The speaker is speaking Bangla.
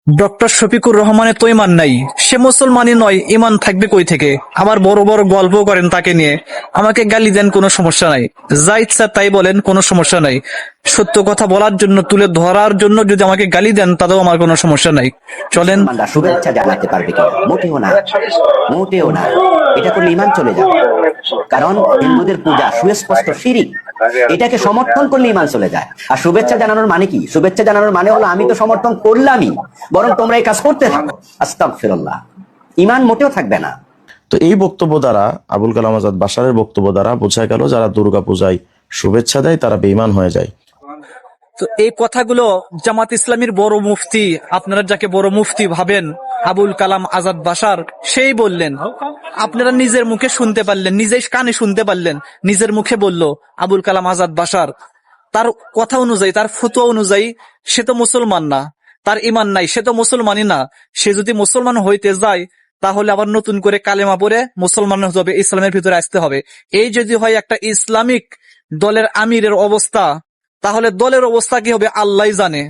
ডক্টর শফিকুর রহমানের তো ইমান নাই, সে মুসলমানই নয়, ইমান থাকবে কই থেকে? আবার বড় বড় গল্প করেন তাকে নিয়ে। আমাকে গালি দেন, কোনো সমস্যা নাই, যা ইচ্ছা তাই বলেন, কোনো সমস্যা নাই। সত্য কথা বলার জন্য, তুলে ধরার জন্য যদি আমাকে গালি দেন, তাতেও আমার কোনো সমস্যা নাই। চলেন। মুসলমানরা শুভেচ্ছা জানাতে পারবে কিনা? মোটেও না, মোটেও না। এটা করলে ইমান চলে যাবে। কারণ হিন্দুদের পূজা সুস্পষ্ট শিরিক, এটাকে সমর্থন করলে ইমান চলে যায়। আর শুভেচ্ছা জানানোর মানে কি? শুভেচ্ছা জানানোর মানে হলো আমি তো সমর্থন করলামই, বরং তোমরা এই কাজ করতে থাকো। আস্তাগফিরুল্লাহ। ইমান মোটেও থাকবে না। তো এই বক্তব্য দ্বারা, আবুল কালাম আজাদ বাশারের বক্তব্য দ্বারা বোঝা গেল যারা দুর্গা পূজায় শুভেচ্ছা দেয় তারা বেঈমান হয়ে যায়। তো এই কথাগুলো জামাত ইসলামীর বড় মুফতি, আপনারা যাকে বড় মুফতি ভাবেন, আবুল কালাম আজাদ বাশার, সেই বললেন। আপনারা নিজের মুখে শুনতে পারলেন, নিজেই কানে শুনতে পারলেন, নিজের মুখে বলল আবুল কালাম আজাদ বাশার। তার কথা অনুযায়ী, তার ফতোয়া অনুযায়ী সে তো মুসলমান না, তার ইমান নাই, সে তো মুসলমানই না। সে যদি মুসলমান হইতে যায়, তাহলে আবার নতুন করে কালেমা পড়ে মুসলমান হতে হবে, ইসলামের ভিতরে আসতে হবে। এই যদি হয় একটা ইসলামিক দলের আমিরের অবস্থা, তাহলে দলের অবস্থা কি হবে আল্লাহই জানে।